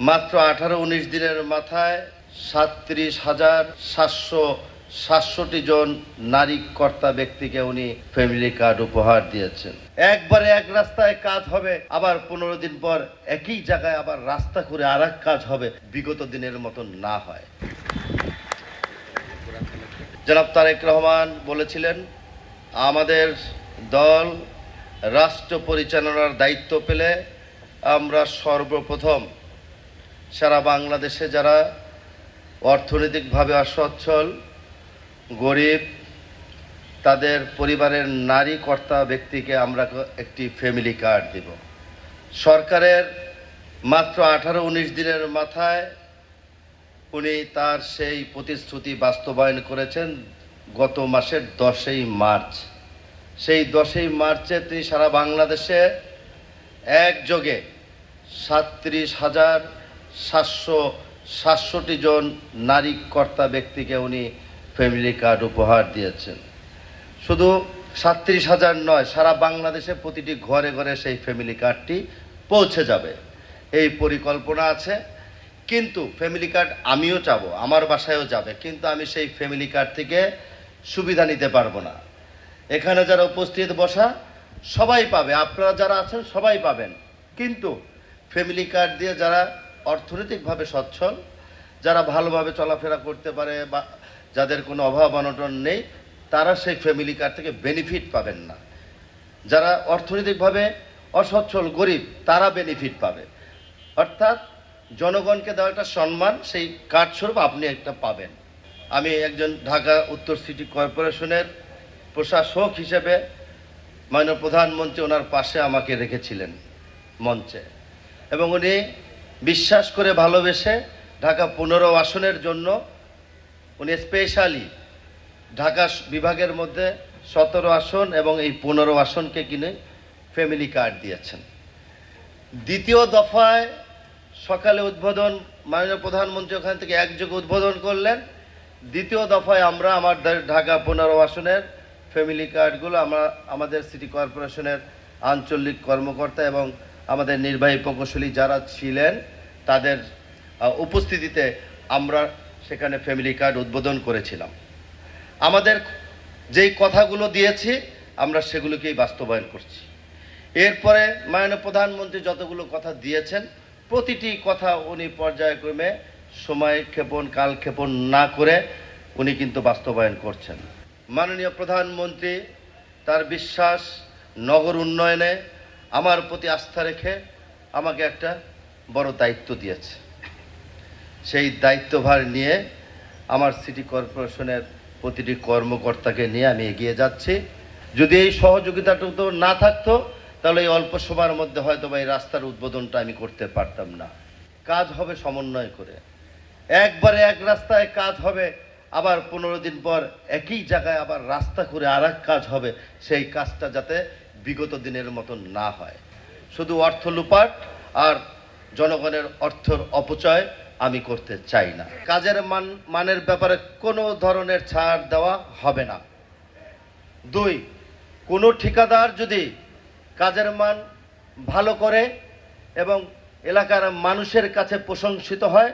মাত্র 18-19 দিনের মাথায় 37,767 জন নারী কর্তা ব্যক্তিকে উনি ফ্যামিলি কার্ড উপহার দিয়েছেন। একবারে এক রাস্তায় কাজ হবে, আবার 15 দিন পর একই জায়গায় আবার রাস্তা করে আরেক কাজ হবে, বিগত দিনের মতন না হয়। জনাব তারেক রহমান বলেছিলেন, আমাদের দল রাষ্ট্র পরিচালনার দায়িত্ব পেলে আমরা সর্বপ্রথম সারা বাংলাদেশে যারা অর্থনৈতিকভাবে অসচ্ছল, গরিব, তাদের পরিবারের নারী কর্তা ব্যক্তিকে আমরা একটি ফ্যামিলি কার্ড দিব। সরকারের মাত্র 18-19 দিনের মাথায় উনি তার সেই প্রতিশ্রুতি বাস্তবায়ন করেছেন গত মাসের 10ই মার্চ। সেই 10ই মার্চে তিনি সারা বাংলাদেশে একযোগে 37,767 জন নারী কর্তা ব্যক্তিকে উনি ফ্যামিলি কার্ড উপহার দিয়েছেন। শুধু 37,000 নয়, সারা বাংলাদেশে প্রতিটি ঘরে ঘরে সেই ফ্যামিলি কার্ডটি পৌঁছে যাবে, এই পরিকল্পনা আছে। কিন্তু ফ্যামিলি কার্ড আমিও চাবো, আমার বাসায়ও যাবে, কিন্তু আমি সেই ফ্যামিলি কার্ড থেকে সুবিধা নিতে পারবো না। এখানে যারা উপস্থিত বসা সবাই পাবে, আপনারা যারা আছেন সবাই পাবেন, কিন্তু ফ্যামিলি কার্ড দিয়ে যারা অর্থনৈতিকভাবে সচ্ছল, যারা ভালোভাবে চলাফেরা করতে পারে বা যাদের কোনো অভাব অনটন নেই, তারা সেই ফ্যামিলি কার্ড থেকে বেনিফিট পাবেন না। যারা অর্থনৈতিকভাবে অসচ্ছল, গরিব, তারা বেনিফিট পাবে। অর্থাৎ জনগণকে দেওয়া একটা সম্মান, সেই কার্ড স্বরূপ আপনি একটা পাবেন। আমি একজন ঢাকা উত্তর সিটি কর্পোরেশনের প্রশাসক হিসেবে মাননীয় প্রধানমন্ত্রী ওনার পাশে আমাকে রেখেছিলেন মঞ্চে, এবং উনি বিশ্বাস করে ভালোবেসে ঢাকা 15 আসনের জন্য উনি স্পেশালি ঢাকা বিভাগের মধ্যে 17 আসন এবং এই 15 আসনকে কিনে ফ্যামিলি কার্ড দিয়েছেন। দ্বিতীয় দফায় সকালে উদ্বোধন, মাননীয় প্রধানমন্ত্রী ওখান থেকে একযোগে উদ্বোধন করলেন। দ্বিতীয় দফায় আমরা আমাদের ঢাকা 15 আসনের ফ্যামিলি কার্ডগুলো আমরা আমাদের সিটি কর্পোরেশনের আঞ্চলিক কর্মকর্তা এবং আমাদের নির্বাহী প্রকৌশলী যারা ছিলেন তাদের উপস্থিতিতে আমরা সেখানে ফ্যামিলি কার্ড উদ্বোধন করেছিলাম। আমাদের যেই কথাগুলো দিয়েছি আমরা সেগুলোকেই বাস্তবায়ন করছি। এরপরে মাননীয় প্রধানমন্ত্রী যতগুলো কথা দিয়েছেন প্রতিটি কথা উনি পর্যায়ক্রমে সময় ক্ষেপণ, কাল ক্ষেপণ না করে উনি কিন্তু বাস্তবায়ন করছেন। মাননীয় প্রধানমন্ত্রী তার বিশ্বাস, নগর উন্নয়নে আমার প্রতি আস্থা রেখে আমাকে একটা বড় দায়িত্ব দিয়েছে। সেই দায়িত্বভার নিয়ে আমার সিটি কর্পোরেশনের প্রতিটি কর্মকর্তাকে নিয়ে আমি এগিয়ে যাচ্ছি। যদি এই সহযোগিতাটুকু না থাকতো তাহলে এই অল্প সময়ের মধ্যে হয়তো বা এই রাস্তার উদ্বোধনটা আমি করতে পারতাম না। কাজ হবে সমন্বয় করে, একবারে এক রাস্তায় কাজ হবে, আবার 15 দিন পর একই জায়গায় আবার রাস্তা করে আরেক কাজ হবে, সেই কাজটা যাতে বিগত দিনের মতন না হয়। শুধু অর্থ লুপাট আর জনগণের অর্থের অপচয় আমি করতে চাই না। কাজের মানের ব্যাপারে কোনো ধরনের ছাড় দেওয়া হবে না। 2, কোনো ঠিকাদার যদি কাজের মান ভালো করে এবং এলাকার মানুষের কাছে প্রশংসিত হয়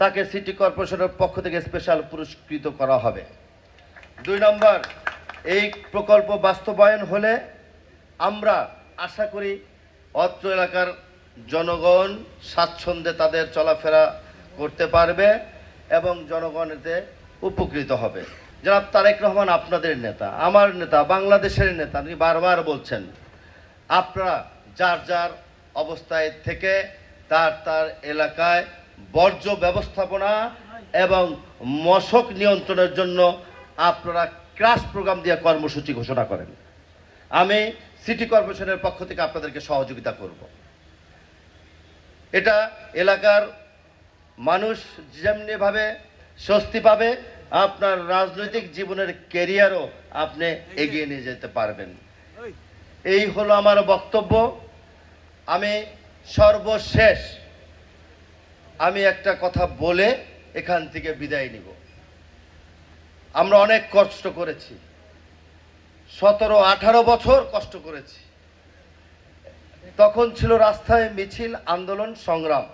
তাকে সিটি কর্পোরেশনের পক্ষ থেকে স্পেশাল পুরস্কৃত করা হবে। 2 নম্বর, এই প্রকল্প বাস্তবায়ন হলে আমরা আশা করি অত্র এলাকার জনগণ স্বাচ্ছন্দ্যে তাদের চলাফেরা করতে পারবে এবং জনগণ এতে উপকৃত হবে। জনাব তারেক রহমান আপনাদের নেতা, আমার নেতা, বাংলাদেশের নেতা, আপনি বারবার বলছেন আপনারা যার যার অবস্থায় থেকে তার এলাকায় বর্জ্য ব্যবস্থাপনা এবং মশক নিয়ন্ত্রণের জন্য আপনারা ক্রাশ প্রোগ্রাম দিয়ে কর্মসূচি ঘোষণা করেন। আমি সিটি কর্পোরেশনের পক্ষ থেকে আপনাদেরকে সহযোগিতা করব। এটা এলাকার মানুষ যেমনিভাবে স্বস্তি পাবে, আপনার রাজনৈতিক জীবনের ক্যারিয়ারও আপনি এগিয়ে নিয়ে যেতে পারবেন। এই হলো আমার বক্তব্য। আমি সর্বশেষ একটা কথা বলে এখান থেকে বিদায় নিব। আমরা অনেক কষ্ট করেছি, 17-18 বছর কষ্ট করেছি। তখন ছিল রাস্তায় মিছিল, আন্দোলন, সংগ্রাম।